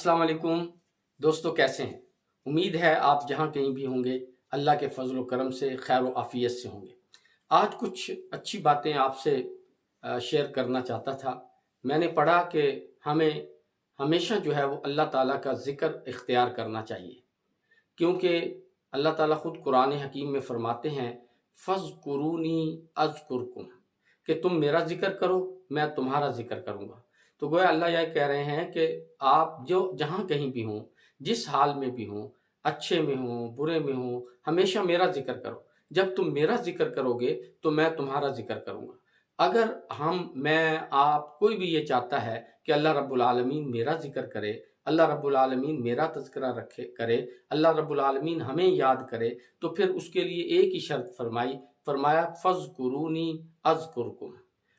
अस्सलाम वालेकुम दोस्तों, कैसे हैं। उम्मीद है आप जहाँ कहीं भी होंगे अल्लाह के फजल व करम से खैर व आफियत से होंगे। आज कुछ अच्छी बातें आपसे शेयर करना चाहता था। मैंने पढ़ा कि हमें हमेशा जो है वो अल्लाह ताला का ज़िक्र इख्तियार करना चाहिए, क्योंकि अल्लाह ताला ख़ुद कुरान हकीम में फ़रमाते हैं फ़ज़्कुरूनी अज़्कुरकुम, कि तुम मेरा ज़िक्र करो मैं तुम्हारा ज़िक्र करूँगा। तो गोया अल्लाह यह कह रहे हैं कि आप जो जहाँ कहीं भी हों, जिस हाल में भी हों, अच्छे में हों, बुरे में हों, हमेशा मेरा ज़िक्र करो। जब तुम मेरा ज़िक्र करोगे तो मैं तुम्हारा ज़िक्र करूँगा। अगर मैं, आप, कोई भी ये चाहता है कि अल्लाह रब्बुल आलमीन मेरा ज़िक्र करे, अल्लाह रब्बुल आलमीन मेरा तज़किरा करे, अल्लाह रब्बुल आलमीन हमें याद करे, तो फिर उसके लिए एक ही शर्त फरमाया फ़ज़्कुरूनी अज़्कुरकुम।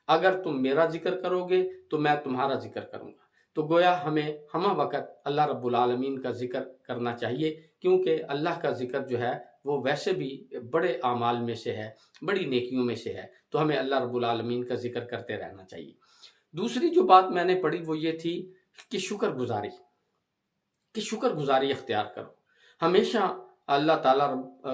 अगर तुम मेरा ज़िक्र करोगे तो मैं तुम्हारा ज़िक्र करूँगा। तो गोया हमें हमा वक़्त अल्लाह रब्बुल आलमीन का ज़िक्र करना चाहिए, क्योंकि अल्लाह का ज़िक्र जो है वो वैसे भी बड़े आमाल में से है, बड़ी नेकियों में से है। तो हमें अल्लाह रब्बुल आलमीन का ज़िक्र करते रहना चाहिए। दूसरी जो बात मैंने पढ़ी वो ये थी कि शुक्रगुज़ारी इख्तियार करो। हमेशा अल्लाह ताला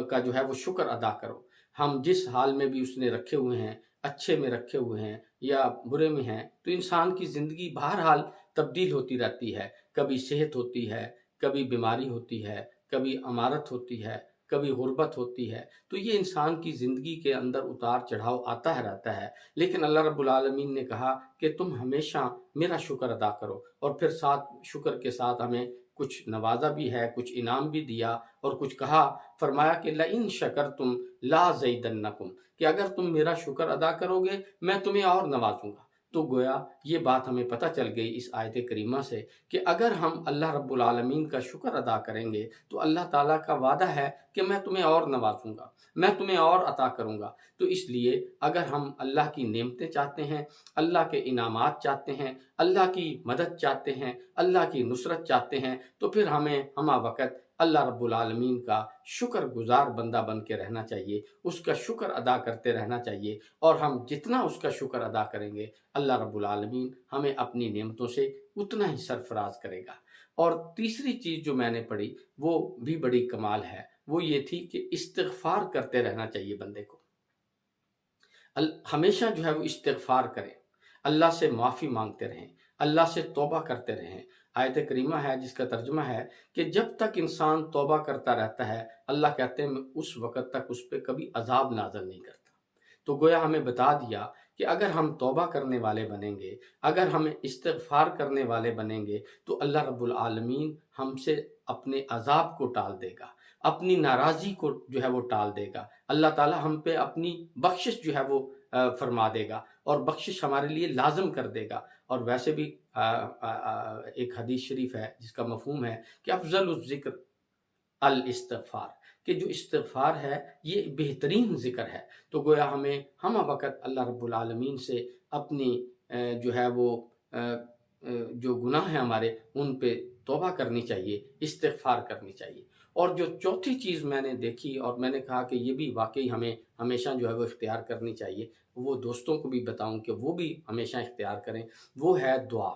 का जो है वो शुक्र अदा करो। हम जिस हाल में भी उसने रखे हुए हैं, अच्छे में रखे हुए हैं या बुरे में हैं, तो इंसान की ज़िंदगी बहरहाल तब्दील होती रहती है। कभी सेहत होती है, कभी बीमारी होती है, कभी अमारत होती है, कभी गुर्बत होती है। तो ये इंसान की ज़िंदगी के अंदर उतार चढ़ाव आता है रहता है। लेकिन अल्लाह रब्बुल आलमीन ने कहा कि तुम हमेशा मेरा शुक्र अदा करो, और फिर साथ शुक्र के साथ हमें कुछ नवाजा भी है, कुछ इनाम भी दिया, और कुछ कहा, फरमाया कि लइन शकरतुम ला ज़ीदन्नकुम, कि अगर तुम मेरा शुक्र अदा करोगे मैं तुम्हें और नवाजूंगा। तो गोया ये बात हमें पता चल गई इस आयत करीमा से कि अगर हम अल्लाह रब्बुल आलमीन का शुक्र अदा करेंगे तो अल्लाह ताला का वादा है कि मैं तुम्हें और नवाजूंगा, मैं तुम्हें और अता करूंगा। तो इसलिए अगर हम अल्लाह की नेमतें चाहते हैं, अल्लाह के इनामात चाहते हैं, अल्लाह की मदद चाहते हैं, अल्लाह की नुसरत चाहते हैं, तो फिर हमें हमा वक़्त अल्लाह रब्बुल आलमीन का शुक्रगुज़ार बंदा बन के रहना चाहिए, उसका शुक्र अदा करते रहना चाहिए। और हम जितना उसका शुक्र अदा करेंगे अल्लाह रब्बुल आलमीन हमें अपनी नेमतों से उतना ही सरफराज करेगा। और तीसरी चीज़ जो मैंने पढ़ी वो भी बड़ी कमाल है, वो ये थी कि इस्तिग़फ़ार करते रहना चाहिए बंदे को। हमेशा जो है वो इस्तिग़फ़ार करें, अल्लाह से माफ़ी मांगते रहें, अल्लाह से तौबा करते रहें। आयत करीमा है जिसका तर्जुमा है कि जब तक इंसान तौबा करता रहता है, अल्लाह कहते हैं मैं उस वक़्त तक उस पे कभी अज़ाब नाज़िल नहीं करता। तो गोया हमें बता दिया कि अगर हम तौबा करने वाले बनेंगे, अगर हम इस्तिग़फ़ार करने वाले बनेंगे, तो अल्लाह रब्बुल आलमीन हमसे अपने अज़ाब को टाल देगा, अपनी नाराज़ी को जो है वो टाल देगा। अल्लाह ताला हम पे अपनी बख्शिश जो है वो फरमा देगा, और बख्शिश हमारे लिए लाज़िम कर देगा। और वैसे भी एक हदीस शरीफ है जिसका मफ़हूम है कि अफ़ज़लुज़ ज़िक्र अल इस्तिग़फ़ार, कि जो इस्तिग़फ़ार है ये बेहतरीन ज़िक्र है। तो गोया हमें हमा वक़्त अल्लाह रब्बुल आलमीन से अपनी जो है वो जो गुनाह हैं हमारे उन पे तौबा करनी चाहिए, इस्तिग़फ़ार करनी चाहिए। और जो चौथी चीज़ मैंने देखी और मैंने कहा कि ये भी वाक़ई हमें हमेशा जो है वो इख्तियार करनी चाहिए, वो दोस्तों को भी बताऊँ कि वो भी हमेशा इख्तियार करें, वो है दुआ।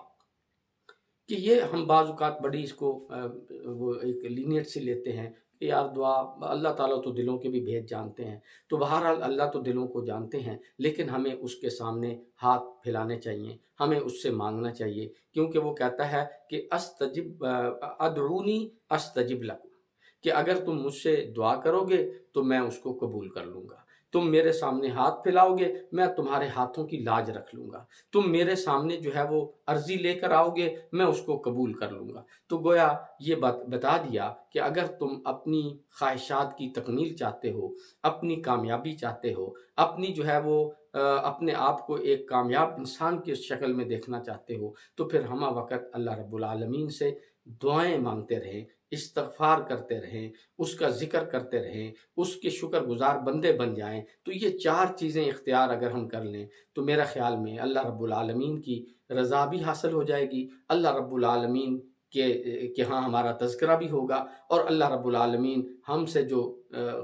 कि ये हम बाज़ औक़ात बड़ी इसको वो एक लीनियत से लेते हैं कि यार दुआ, अल्लाह ताला तो दिलों के भी भेद जानते हैं। तो बहरहाल अल्लाह तो दिलों को जानते हैं, लेकिन हमें उसके सामने हाथ फैलाने चाहिए, हमें उससे माँगना चाहिए, क्योंकि वो कहता है कि अदऊनी अस्तजिब लकुम, कि अगर तुम मुझसे दुआ करोगे तो मैं उसको कबूल कर लूँगा। तुम मेरे सामने हाथ फैलाओगे, मैं तुम्हारे हाथों की लाज रख लूँगा। तुम मेरे सामने जो है वो अर्ज़ी लेकर आओगे, मैं उसको कबूल कर लूँगा। तो गोया ये बात बता दिया कि अगर तुम अपनी ख़्वाहिशात की तकमील चाहते हो, अपनी कामयाबी चाहते हो, अपनी जो है वो अपने आप को एक कामयाब इंसान की शक्ल में देखना चाहते हो, तो फिर हमा वक़्त अल्लाह रब्बुल आलमीन से दुआएँ माँगते रहें, इस्तिग़फ़ार करते रहें, उसका ज़िक्र करते रहें, उसके शुक्रगुज़ार बंदे बन जाएँ। तो ये 4 चीज़ें इख्तियार अगर हम कर लें, तो मेरा ख़्याल में अल्लाह रब्बुल आलमीन की रज़ा भी हासिल हो जाएगी, अल्लाह रब्बुल आलमीन के हाँ हमारा तज़किरा भी होगा, और अल्लाह रब्बुल आलमीन हमसे जो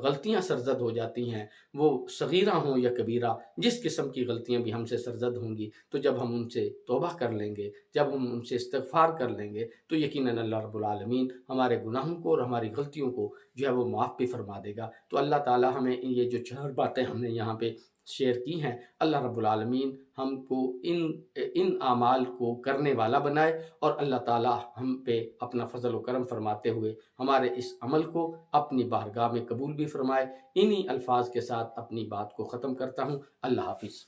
غلطیاں سرزد ہو جاتی ہیں، وہ صغیرہ ہوں یا کبیرہ، جس قسم کی غلطیاں بھی ہم سے سرزد ہوں گی، تو جب ہم ان سے توبہ کر لیں گے، جب ہم ان سے استغفار کر لیں گے، تو یقیناً اللہ رب العالمین ہمارے گناہوں کو اور ہماری غلطیوں کو جو ہے وہ معاف بھی فرما دے گا۔ تو اللہ تعالی ہمیں یہ جو 4 باتیں ہم نے یہاں پہ شیئر کی ہیں، اللہ رب العالمین ہم کو ان اعمال کو کرنے والا بنائے، اور اللہ تعالی ہم پہ اپنا فضل و کرم فرماتے ہوئے ہمارے اس عمل کو اپنی بارگاہ میں قبول بھی فرمائے۔ انہی الفاظ کے ساتھ اپنی بات کو ختم کرتا ہوں۔ اللہ حافظ۔